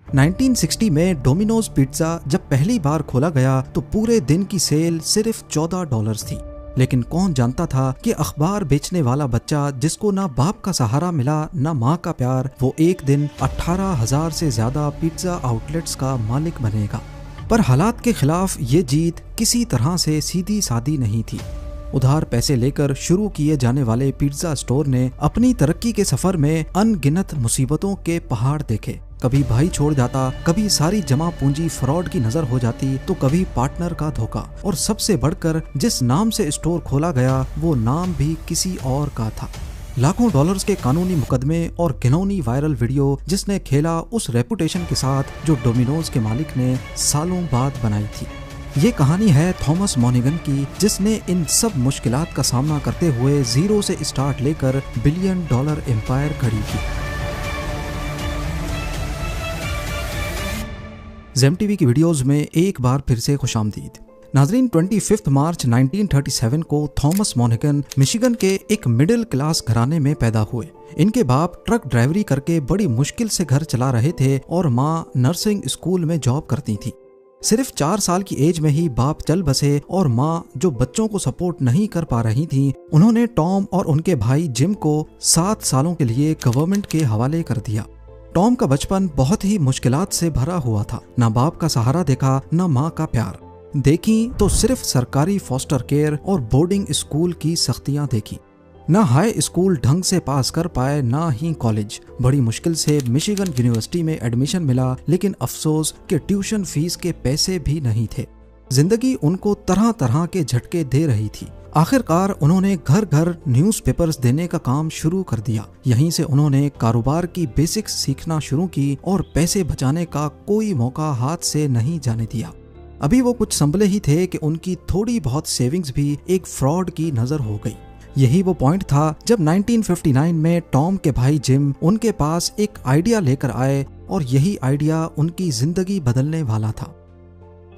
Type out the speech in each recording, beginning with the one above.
1960 में Domino's pizza जब पहली बार खोला गया तो पूरे दिन की सेल सिर्फ $14 थी। लेकिन कौन जानता था कि अखबार बेचने वाला बच्चा जिसको ना बाप का सहारा मिला ना माँ का प्यार, वो एक दिन 18,000 से ज्यादा पिज्जा आउटलेट्स का मालिक बनेगा। पर हालात के खिलाफ ये जीत किसी तरह से सीधी सादी नहीं थी। उधार पैसे लेकर शुरू किए जाने वाले पिज्जा स्टोर ने अपनी तरक्की के सफर में अनगिनत मुसीबतों के पहाड़ देखे। कभी भाई छोड़ जाता, कभी सारी जमा पूंजी फ्रॉड की नजर हो जाती, तो कभी पार्टनर का धोखा, और सबसे बढ़कर जिस नाम से स्टोर खोला गया वो नाम भी किसी और का था। लाखों डॉलर्स के कानूनी मुकदमे और घिनौनी वायरल वीडियो जिसने खेला उस रेपुटेशन के साथ जो डोमिनोज के मालिक ने सालों बाद बनाई थी। ये कहानी है थॉमस मोनिगन की, जिसने इन सब मुश्किलात का सामना करते हुए जीरो से स्टार्ट लेकर $1 बिलियन एम्पायर खड़ी की। जेम टीवी की वीडियोस में एक बार फिर से खुशामदीद। नाजरीन, 25 मार्च 1937 को थॉमस मोनिगन मिशिगन के एक मिडिल क्लास घराने में पैदा हुए। इनके बाप ट्रक ड्राइवरी करके बड़ी मुश्किल से घर चला रहे थे और माँ नर्सिंग स्कूल में जॉब करती थी। सिर्फ 4 साल की एज में ही बाप चल बसे और माँ, जो बच्चों को सपोर्ट नहीं कर पा रही थी, उन्होंने टॉम और उनके भाई जिम को 7 सालों के लिए गवर्नमेंट के हवाले कर दिया। टॉम का बचपन बहुत ही मुश्किलात से भरा हुआ था। ना बाप का सहारा देखा, ना माँ का प्यार देखी, तो सिर्फ सरकारी फॉस्टर केयर और बोर्डिंग स्कूल की सख्तियां देखी। ना हाई स्कूल ढंग से पास कर पाए, ना ही कॉलेज। बड़ी मुश्किल से मिशिगन यूनिवर्सिटी में एडमिशन मिला, लेकिन अफसोस कि ट्यूशन फीस के पैसे भी नहीं थे। जिंदगी उनको तरह तरह के झटके दे रही थी। आखिरकार उन्होंने घर घर न्यूज़पेपर्स देने का काम शुरू कर दिया। यहीं से उन्होंने कारोबार की बेसिक्स सीखना शुरू की और पैसे बचाने का कोई मौका हाथ से नहीं जाने दिया। अभी वो कुछ संभले ही थे कि उनकी थोड़ी बहुत सेविंग्स भी एक फ्रॉड की नजर हो गई। यही वो पॉइंट था जब 1959 में टॉम के भाई जिम उनके पास एक आइडिया लेकर आए, और यही आइडिया उनकी जिंदगी बदलने वाला था।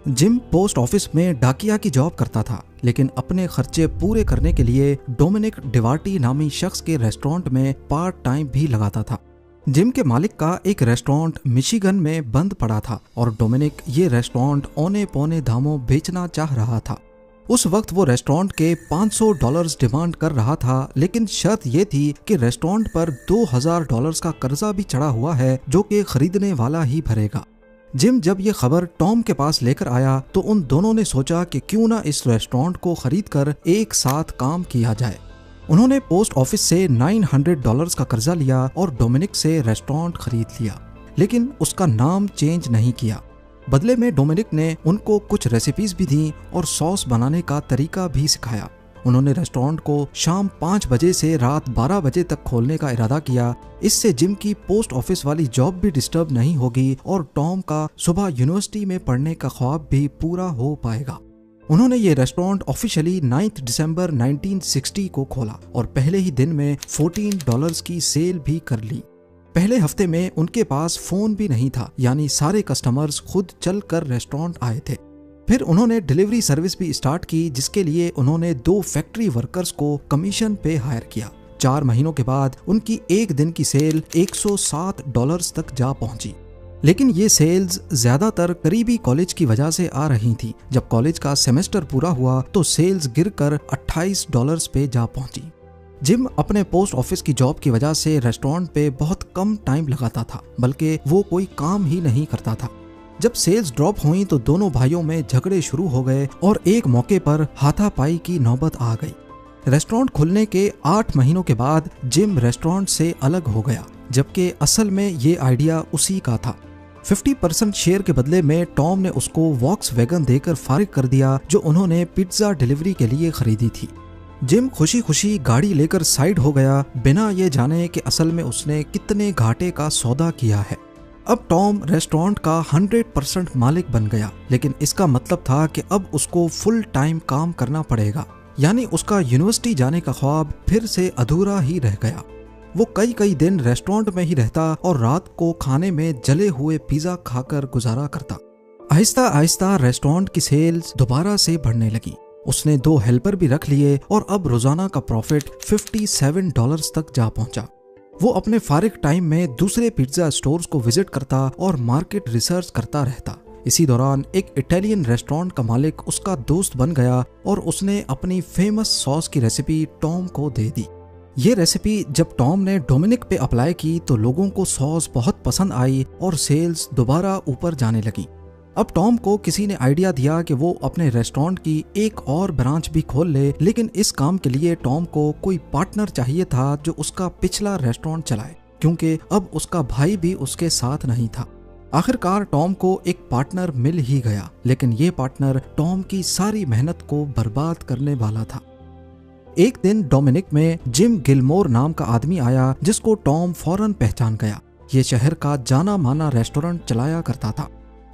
जिम पोस्ट ऑफिस में डाकिया की जॉब करता था, लेकिन अपने खर्चे पूरे करने के लिए डोमिनिक डिवार्टी नामी शख्स के रेस्टोरेंट में पार्ट टाइम भी लगाता था। जिम के मालिक का एक रेस्टोरेंट मिशिगन में बंद पड़ा था और डोमिनिक ये रेस्टोरेंट औने पौने दामों बेचना चाह रहा था। उस वक्त वो रेस्टोरेंट के $500 डिमांड कर रहा था, लेकिन शर्त ये थी कि रेस्टोरेंट पर $2,000 का कर्जा भी चढ़ा हुआ है जो कि खरीदने वाला ही भरेगा। जिम जब ये खबर टॉम के पास लेकर आया तो उन दोनों ने सोचा कि क्यों ना इस रेस्टोरेंट को खरीदकर एक साथ काम किया जाए। उन्होंने पोस्ट ऑफिस से $900 का कर्जा लिया और डोमिनिक से रेस्टोरेंट खरीद लिया, लेकिन उसका नाम चेंज नहीं किया। बदले में डोमिनिक ने उनको कुछ रेसिपीज भी दी और सॉस बनाने का तरीका भी सिखाया। उन्होंने रेस्टोरेंट को शाम 5 बजे से रात 12 बजे तक खोलने का इरादा किया। इससे जिम की पोस्ट ऑफिस वाली जॉब भी डिस्टर्ब नहीं होगी और टॉम का सुबह यूनिवर्सिटी में पढ़ने का ख्वाब भी पूरा हो पाएगा। उन्होंने ये रेस्टोरेंट ऑफिशियली 9 दिसंबर 1960 को खोला और पहले ही दिन में $14 की सेल भी कर ली। पहले हफ्ते में उनके पास फोन भी नहीं था, यानी सारे कस्टमर्स खुद चल कर रेस्टोरेंट आए थे। फिर उन्होंने डिलीवरी सर्विस भी स्टार्ट की, जिसके लिए उन्होंने 2 फैक्ट्री वर्कर्स को कमीशन पे हायर किया। 4 महीनों के बाद उनकी एक दिन की सेल $107 तक जा पहुंची। लेकिन ये सेल्स ज्यादातर करीबी कॉलेज की वजह से आ रही थी। जब कॉलेज का सेमेस्टर पूरा हुआ तो सेल्स गिरकर $28 पे जा पहुंची। जिम अपने पोस्ट ऑफिस की जॉब की वजह से रेस्टोरेंट पे बहुत कम टाइम लगाता था, बल्कि वो कोई काम ही नहीं करता था। जब सेल्स ड्रॉप हुई तो दोनों भाइयों में झगड़े शुरू हो गए और एक मौके पर हाथापाई की नौबत आ गई। रेस्टोरेंट खुलने के 8 महीनों के बाद जिम रेस्टोरेंट से अलग हो गया, जबकि असल में ये आइडिया उसी का था। 50% शेयर के बदले में टॉम ने उसको वॉक्सवैगन देकर फारिग कर दिया, जो उन्होंने पिज्जा डिलीवरी के लिए खरीदी थी। जिम खुशी खुशी गाड़ी लेकर साइड हो गया, बिना ये जाने कि असल में उसने कितने घाटे का सौदा किया है। अब टॉम रेस्टोरेंट का 100% मालिक बन गया, लेकिन इसका मतलब था कि अब उसको फुल टाइम काम करना पड़ेगा, यानी उसका यूनिवर्सिटी जाने का ख्वाब फिर से अधूरा ही रह गया। वो कई दिन रेस्टोरेंट में ही रहता और रात को खाने में जले हुए पिज्जा खाकर गुजारा करता। आहिस्ता आहिस्ता रेस्टोरेंट की सेल्स दोबारा से बढ़ने लगी। उसने 2 हेल्पर भी रख लिए और अब रोजाना का प्रॉफिट $57 तक जा पहुंचा। वो अपने फारिग टाइम में दूसरे पिज्जा स्टोर्स को विजिट करता और मार्केट रिसर्च करता रहता। इसी दौरान एक इटालियन रेस्टोरेंट का मालिक उसका दोस्त बन गया और उसने अपनी फेमस सॉस की रेसिपी टॉम को दे दी। ये रेसिपी जब टॉम ने डोमिनिक पे अप्लाई की तो लोगों को सॉस बहुत पसंद आई और सेल्स दोबारा ऊपर जाने लगी। अब टॉम को किसी ने आइडिया दिया कि वो अपने रेस्टोरेंट की एक और ब्रांच भी खोल ले, लेकिन इस काम के लिए टॉम को कोई पार्टनर चाहिए था जो उसका पिछला रेस्टोरेंट चलाए, क्योंकि अब उसका भाई भी उसके साथ नहीं था। आखिरकार टॉम को एक पार्टनर मिल ही गया, लेकिन ये पार्टनर टॉम की सारी मेहनत को बर्बाद करने वाला था। एक दिन डोमिनिक में जिम गिलमोर नाम का आदमी आया जिसको टॉम फौरन पहचान गया। ये शहर का जाना माना रेस्टोरेंट चलाया करता था।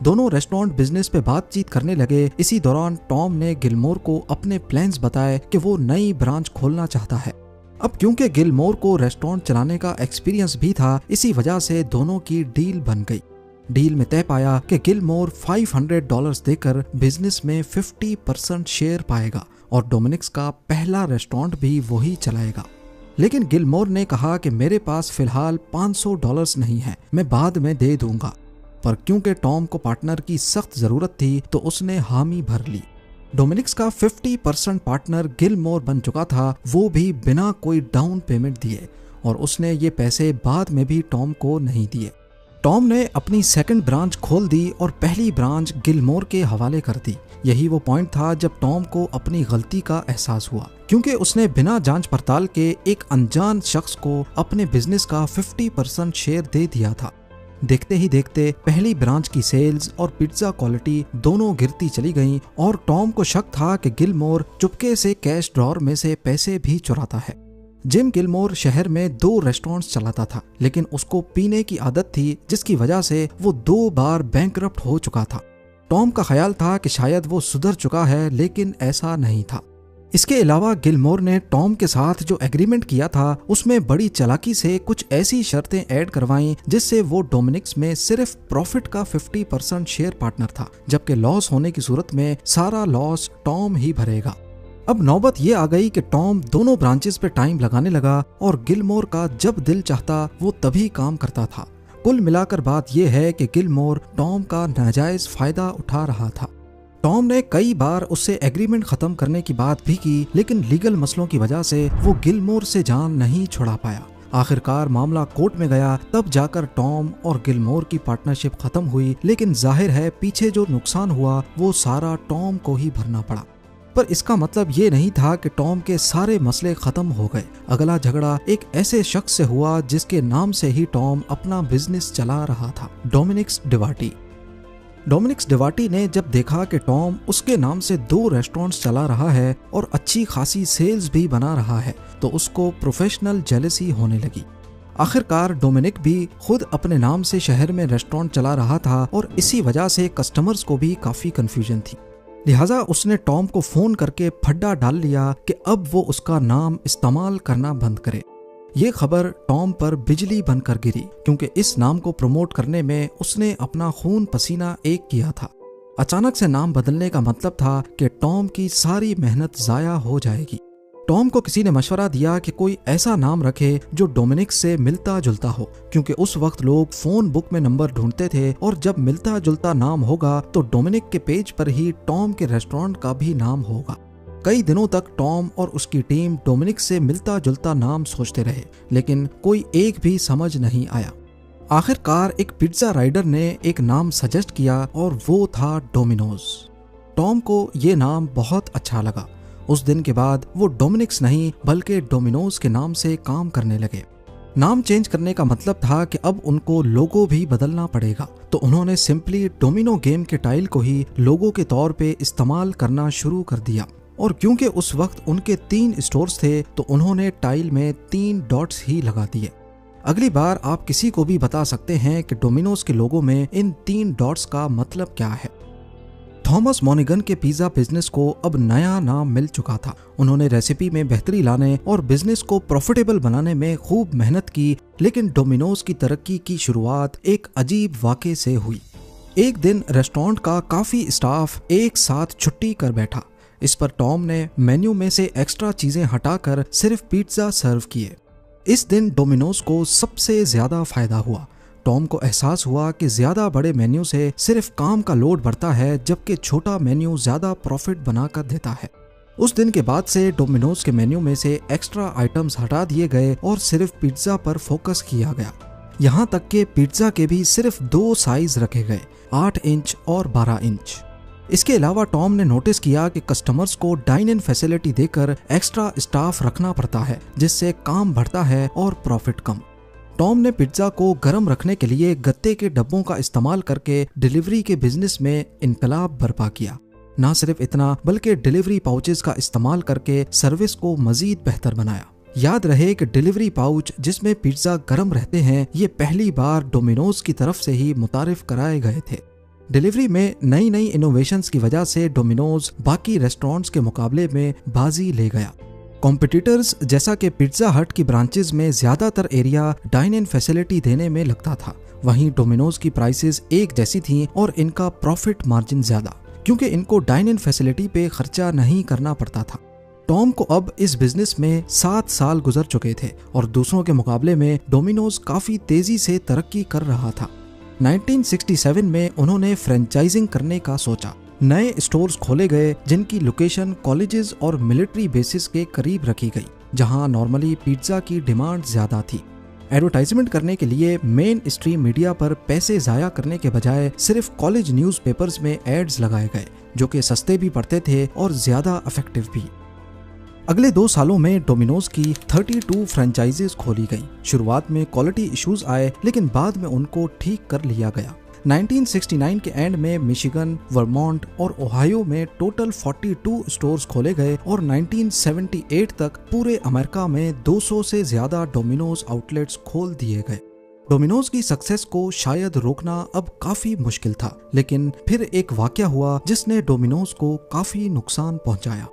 दोनों रेस्टोरेंट बिजनेस पे बातचीत करने लगे। इसी दौरान टॉम ने गिलमोर को अपने प्लान्स बताए कि वो नई ब्रांच खोलना चाहता है। अब क्योंकि गिलमोर को रेस्टोरेंट चलाने का एक्सपीरियंस भी था, इसी वजह से दोनों की डील बन गई। डील में तय पाया कि गिलमोर $500 देकर बिजनेस में 50% शेयर पाएगा और डोमिनिक्स का पहला रेस्टोरेंट भी वही चलाएगा। लेकिन गिलमोर ने कहा कि मेरे पास फिलहाल $500 नहीं है, मैं बाद में दे दूंगा। पर क्योंकि टॉम को पार्टनर की सख्त जरूरत थी तो उसने हामी भर ली। डोमिनिक्स का 50% पार्टनर गिलमोर बन चुका था, वो भी बिना कोई डाउन पेमेंट दिए, और उसने ये पैसे बाद में भी टॉम को नहीं दिए। टॉम ने अपनी सेकंड ब्रांच खोल दी और पहली ब्रांच गिलमोर के हवाले कर दी। यही वो पॉइंट था जब टॉम को अपनी गलती का एहसास हुआ, क्योंकि उसने बिना जांच पड़ताल के एक अनजान शख्स को अपने बिजनेस का 50% शेयर दे दिया था। देखते ही देखते पहली ब्रांच की सेल्स और पिज्जा क्वालिटी दोनों गिरती चली गईं और टॉम को शक था कि गिलमोर चुपके से कैश ड्रॉर में से पैसे भी चुराता है। जिम गिलमोर शहर में 2 रेस्टोरेंट्स चलाता था, लेकिन उसको पीने की आदत थी जिसकी वजह से वो 2 बार बैंकरप्ट हो चुका था। टॉम का ख्याल था कि शायद वो सुधर चुका है, लेकिन ऐसा नहीं था। इसके अलावा गिलमोर ने टॉम के साथ जो एग्रीमेंट किया था उसमें बड़ी चालाकी से कुछ ऐसी शर्तें ऐड करवाईं जिससे वो डोमिनिक्स में सिर्फ प्रॉफिट का 50% शेयर पार्टनर था, जबकि लॉस होने की सूरत में सारा लॉस टॉम ही भरेगा। अब नौबत ये आ गई कि टॉम दोनों ब्रांचेस पे टाइम लगाने लगा और गिलमोर का जब दिल चाहता वो तभी काम करता था। कुल मिलाकर बात यह है कि गिलमोर टॉम का नाजायज फायदा उठा रहा था। टॉम ने कई बार उससे एग्रीमेंट खत्म करने की बात भी की, लेकिन लीगल मसलों की वजह से वो गिलमोर से जान नहीं छुड़ा पाया। आखिरकार मामला कोर्ट में गया, तब जाकर टॉम और गिलमोर की पार्टनरशिप खत्म हुई। लेकिन जाहिर है पीछे जो नुकसान हुआ वो सारा टॉम को ही भरना पड़ा। पर इसका मतलब ये नहीं था कि टॉम के सारे मसले खत्म हो गए। अगला झगड़ा एक ऐसे शख्स से हुआ जिसके नाम से ही टॉम अपना बिजनेस चला रहा था, डोमिनिक्स डिवाटी। डोमिनिक्स डिवाटी ने जब देखा कि टॉम उसके नाम से 2 रेस्टोरेंट्स चला रहा है और अच्छी खासी सेल्स भी बना रहा है, तो उसको प्रोफेशनल जेलसी होने लगी। आखिरकार डोमिनिक भी खुद अपने नाम से शहर में रेस्टोरेंट चला रहा था और इसी वजह से कस्टमर्स को भी काफी कंफ्यूजन थी। लिहाजा उसने टॉम को फोन करके फड्डा डाल लिया कि अब वो उसका नाम इस्तेमाल करना बंद करे। ये खबर टॉम पर बिजली बनकर गिरी, क्योंकि इस नाम को प्रमोट करने में उसने अपना खून पसीना एक किया था। अचानक से नाम बदलने का मतलब था कि टॉम की सारी मेहनत जाया हो जाएगी। टॉम को किसी ने मशवरा दिया कि कोई ऐसा नाम रखे जो डोमिनिक से मिलता जुलता हो, क्योंकि उस वक्त लोग फोन बुक में नंबर ढूंढते थे और जब मिलता जुलता नाम होगा तो डोमिनिक के पेज पर ही टॉम के रेस्टोरेंट का भी नाम होगा। कई दिनों तक टॉम और उसकी टीम डोमिनिक से मिलता जुलता नाम सोचते रहे, लेकिन कोई एक भी समझ नहीं आया। आखिरकार एक पिज्जा राइडर ने एक नाम सजेस्ट किया और वो था डोमिनोज। टॉम को ये नाम बहुत अच्छा लगा। उस दिन के बाद वो डोमिनिक्स नहीं बल्कि डोमिनोज के नाम से काम करने लगे। नाम चेंज करने का मतलब था कि अब उनको लोगो भी बदलना पड़ेगा, तो उन्होंने सिंपली डोमिनो गेम के टाइल को ही लोगो के तौर पे इस्तेमाल करना शुरू कर दिया। और क्योंकि उस वक्त उनके 3 स्टोर्स थे तो उन्होंने टाइल में 3 डॉट्स ही लगा दिए। अगली बार आप किसी को भी बता सकते हैं कि डोमिनोज के लोगो में इन 3 डॉट्स का मतलब क्या है। थॉमस मोनिगन के पिज्जा बिजनेस को अब नया नाम मिल चुका था। उन्होंने रेसिपी में बेहतरी लाने और बिजनेस को प्रॉफिटेबल बनाने में खूब मेहनत की, लेकिन डोमिनोज की तरक्की की शुरुआत एक अजीब वाक़े से हुई। एक दिन रेस्टोरेंट का काफी स्टाफ एक साथ छुट्टी कर बैठा। इस पर टॉम ने मेन्यू में से एक्स्ट्रा चीजें हटाकर सिर्फ पिज्जा सर्व किए। इस दिन डोमिनोज को सबसे ज्यादा फायदा हुआ। टॉम को एहसास हुआ कि ज्यादा बड़े मेन्यू से सिर्फ काम का लोड बढ़ता है, जबकि छोटा मेन्यू ज्यादा प्रॉफिट बनाकर देता है। उस दिन के बाद से डोमिनोज के मेन्यू में से एक्स्ट्रा आइटम्स हटा दिए गए और सिर्फ पिज्जा पर फोकस किया गया। यहाँ तक कि पिज्जा के भी सिर्फ 2 साइज रखे गए, 8 इंच और 12 इंच। इसके अलावा टॉम ने नोटिस किया कि कस्टमर्स को डाइन इन फैसिलिटी देकर एक्स्ट्रा स्टाफ रखना पड़ता है, जिससे काम बढ़ता है और प्रॉफिट कम। टॉम ने पिज्जा को गर्म रखने के लिए गत्ते के डब्बों का इस्तेमाल करके डिलीवरी के बिजनेस में इनकलाब बर्पा किया। ना सिर्फ इतना, बल्कि डिलीवरी पाउचेस का इस्तेमाल करके सर्विस को मजीद बेहतर बनाया। याद रहे कि डिलीवरी पाउच जिसमें पिज्जा गर्म रहते हैं, ये पहली बार डोमिनोज की तरफ से ही मुतारिफ कराए गए थे। डिलीवरी में नई नई इनोवेशंस की वजह से डोमिनोज बाकी रेस्टोरेंट्स के मुकाबले में बाजी ले गया। कॉम्पिटिटर्स जैसा कि पिज्जा हट की ब्रांचेस में ज्यादातर एरिया डाइन इन फैसिलिटी देने में लगता था, वहीं डोमिनोज की प्राइसेस एक जैसी थीं और इनका प्रॉफिट मार्जिन ज्यादा, क्योंकि इनको डाइन इन फैसिलिटी पे खर्चा नहीं करना पड़ता था। टॉम को अब इस बिजनेस में 7 साल गुजर चुके थे और दूसरों के मुकाबले में डोमिनोज काफी तेजी से तरक्की कर रहा था। 1967 में उन्होंने फ्रेंचाइजिंग करने का सोचा। नए स्टोर्स खोले गए जिनकी लोकेशन कॉलेजेस और मिलिट्री बेसिस के करीब रखी गई, जहां नॉर्मली पिज्जा की डिमांड ज्यादा थी। एडवर्टाइजमेंट करने के लिए मेन स्ट्रीम मीडिया पर पैसे जाया करने के बजाय सिर्फ कॉलेज न्यूज़पेपर्स में एड्स लगाए गए, जो कि सस्ते भी पड़ते थे और ज्यादा इफेक्टिव भी। अगले 2 सालों में डोमिनोज की 32 फ्रेंचाइजीज खोली गई। शुरुआत में क्वालिटी इश्यूज आए, लेकिन बाद में उनको ठीक कर लिया गया। 1969 के एंड में मिशिगन, वर्मोंट और ओहायो में टोटल 42 स्टोर्स खोले गए और 1978 तक पूरे अमेरिका में 200 से ज्यादा डोमिनोज आउटलेट्स खोल दिए गए। डोमिनोज की सक्सेस को शायद रोकना अब काफी मुश्किल था, लेकिन फिर एक वाकया हुआ जिसने डोमिनोज को काफी नुकसान पहुंचाया।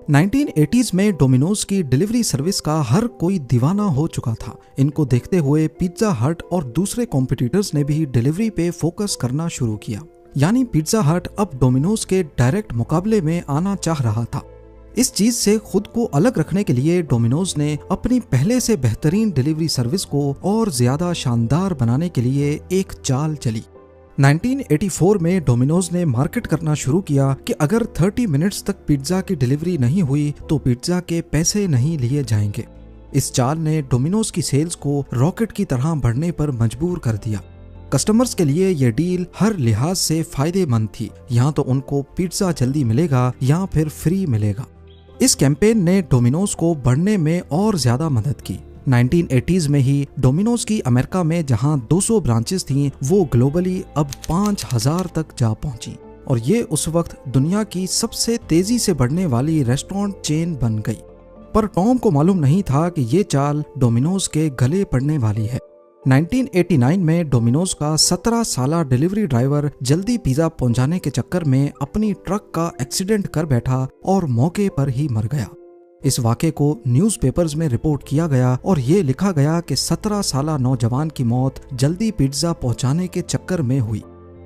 1980s में डोमिनोज की डिलीवरी सर्विस का हर कोई दीवाना हो चुका था। इनको देखते हुए पिज्जा हट और दूसरे कॉम्पिटिटर्स ने भी डिलीवरी पे फोकस करना शुरू किया। यानी पिज्जा हट अब डोमिनोज के डायरेक्ट मुकाबले में आना चाह रहा था। इस चीज से खुद को अलग रखने के लिए डोमिनोज ने अपनी पहले से बेहतरीन डिलीवरी सर्विस को और ज्यादा शानदार बनाने के लिए एक चाल चली। 1984 में डोमिनोज ने मार्केट करना शुरू किया कि अगर 30 मिनट्स तक पिज्जा की डिलीवरी नहीं हुई तो पिज्जा के पैसे नहीं लिए जाएंगे। इस चाल ने डोमिनोज की सेल्स को रॉकेट की तरह बढ़ने पर मजबूर कर दिया। कस्टमर्स के लिए यह डील हर लिहाज से फायदेमंद थी। यहाँ तो उनको पिज्जा जल्दी मिलेगा या फिर फ्री मिलेगा। इस कैंपेन ने डोमिनोज को बढ़ने में और ज्यादा मदद की। 1980s में ही डोमिनोज की अमेरिका में जहां 200 ब्रांचेस थीं, वो ग्लोबली अब 5000 तक जा पहुंची और ये उस वक्त दुनिया की सबसे तेजी से बढ़ने वाली रेस्टोरेंट चेन बन गई। पर टॉम को मालूम नहीं था कि ये चाल डोमिनोज के गले पड़ने वाली है। 1989 में डोमिनोज का 17 साला डिलीवरी ड्राइवर जल्दी पिज्जा पहुंचाने के चक्कर में अपनी ट्रक का एक्सीडेंट कर बैठा और मौके पर ही मर गया। इस वाक़े को न्यूज़पेपर्स में रिपोर्ट किया गया और ये लिखा गया कि 17 साला नौजवान की मौत जल्दी पिज्जा पहुंचाने के चक्कर में हुई।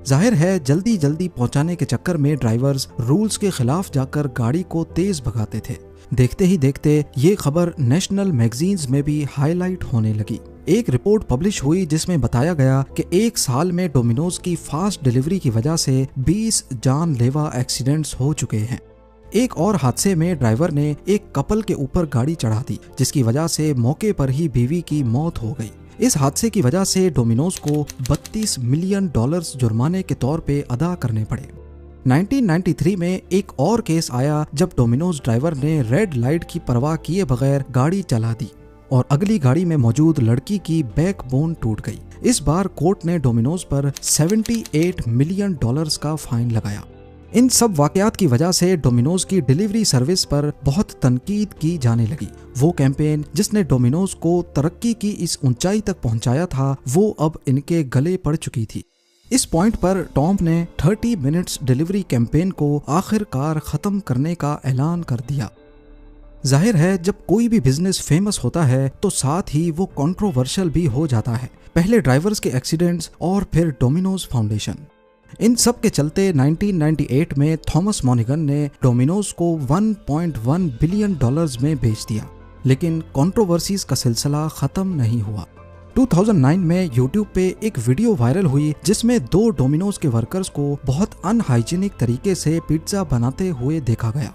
जाहिर है जल्दी पहुंचाने के चक्कर में ड्राइवर्स रूल्स के खिलाफ जाकर गाड़ी को तेज भगाते थे। देखते ही देखते ये खबर नेशनल मैगजीन्स में भी हाईलाइट होने लगी। एक रिपोर्ट पब्लिश हुई जिसमें बताया गया कि 1 साल में डोमिनोज की फास्ट डिलीवरी की वजह से 20 जानलेवा एक्सीडेंट्स हो चुके हैं। एक और हादसे में ड्राइवर ने एक कपल के ऊपर गाड़ी चढ़ा दी, जिसकी वजह से मौके पर ही बीवी की मौत हो गई। इस हादसे की वजह से डोमिनोज को $32 मिलियन जुर्माने के तौर पे अदा करने पड़े। 1993 में एक और केस आया जब डोमिनोज ड्राइवर ने रेड लाइट की परवाह किए बगैर गाड़ी चला दी और अगली गाड़ी में मौजूद लड़की की बैकबोन टूट गई। इस बार कोर्ट ने डोमिनोज पर $78 मिलियन का फाइन लगाया। इन सब वाकयात की वजह से डोमिनोज की डिलीवरी सर्विस पर बहुत तनकीद की जाने लगी। वो कैंपेन जिसने डोमिनोज को तरक्की की इस ऊंचाई तक पहुंचाया था, वो अब इनके गले पड़ चुकी थी। इस पॉइंट पर टॉम ने 30 मिनट्स डिलीवरी कैंपेन को आखिरकार खत्म करने का ऐलान कर दिया। जाहिर है जब कोई भी बिजनेस फेमस होता है तो साथ ही वो कंट्रोवर्शियल भी हो जाता है। पहले ड्राइवर्स के एक्सीडेंट्स और फिर डोमिनोज फाउंडेशन। इन सब के चलते 1998 में थॉमस मोनिगन ने डोमिनोज को $1.1 बिलियन में बेच दिया। लेकिन कंट्रोवर्सीज का सिलसिला खत्म नहीं हुआ। 2009 में YouTube पे एक वीडियो वायरल हुई जिसमें 2 डोमिनोज के वर्कर्स को बहुत अनहाइजीनिक तरीके से पिज्जा बनाते हुए देखा गया।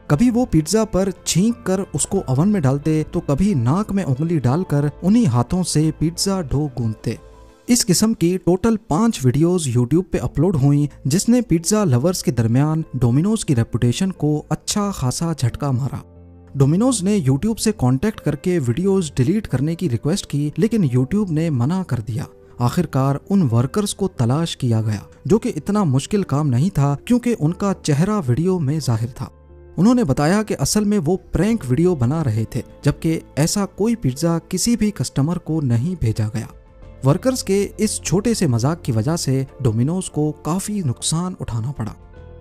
कभी वो पिज्जा पर छींक कर उसको ओवन में डालते तो कभी नाक में उंगली डालकर उन्हीं हाथों से पिज्जा डो गूंथते। इस किस्म की टोटल 5 वीडियोस YouTube पे अपलोड हुई जिसने पिज्जा लवर्स के दरमियान डोमिनोज की रेपुटेशन को अच्छा खासा झटका मारा। डोमिनोज ने YouTube से कांटेक्ट करके वीडियोस डिलीट करने की रिक्वेस्ट की, लेकिन YouTube ने मना कर दिया। आखिरकार उन वर्कर्स को तलाश किया गया, जो कि इतना मुश्किल काम नहीं था क्योंकि उनका चेहरा वीडियो में जाहिर था। उन्होंने बताया कि असल में वो प्रैंक वीडियो बना रहे थे, जबकि ऐसा कोई पिज्जा किसी भी कस्टमर को नहीं भेजा गया। वर्कर्स के इस छोटे से मजाक की वजह से डोमिनोज को काफी नुकसान उठाना पड़ा।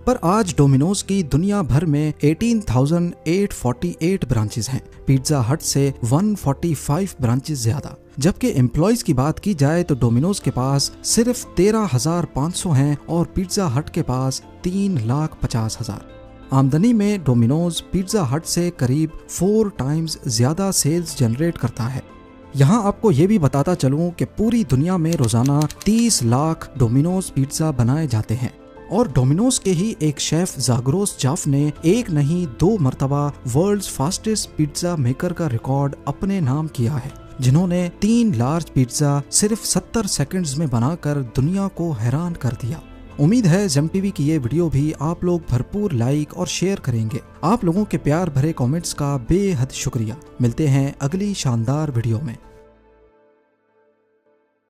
पर आज डोमिनोज की दुनिया भर में 18,848 ब्रांचेस हैं, पिज्जा हट से 145 ब्रांचेस ज्यादा। जबकि एम्प्लॉयज की बात की जाए तो डोमिनोज के पास सिर्फ 13,500 हैं और पिज्जा हट के पास 3,50,000। आमदनी में डोमिनोज पिज्जा हट से करीब 4 टाइम्स ज्यादा सेल्स जनरेट करता है। यहाँ आपको ये भी बताता चलूं कि पूरी दुनिया में रोजाना 30 लाख डोमिनोज पिज्जा बनाए जाते हैं और डोमिनोज के ही एक शेफ जागरोस चाफ ने एक नहीं 2 मरतबा वर्ल्ड्स फास्टेस्ट पिज्जा मेकर का रिकॉर्ड अपने नाम किया है, जिन्होंने 3 लार्ज पिज्जा सिर्फ 70 सेकंड्स में बनाकर दुनिया को हैरान कर दिया। उम्मीद है जेम टीवी की ये वीडियो भी आप लोग भरपूर लाइक और शेयर करेंगे। आप लोगों के प्यार भरे कमेंट्स का बेहद शुक्रिया। मिलते हैं अगली शानदार वीडियो में।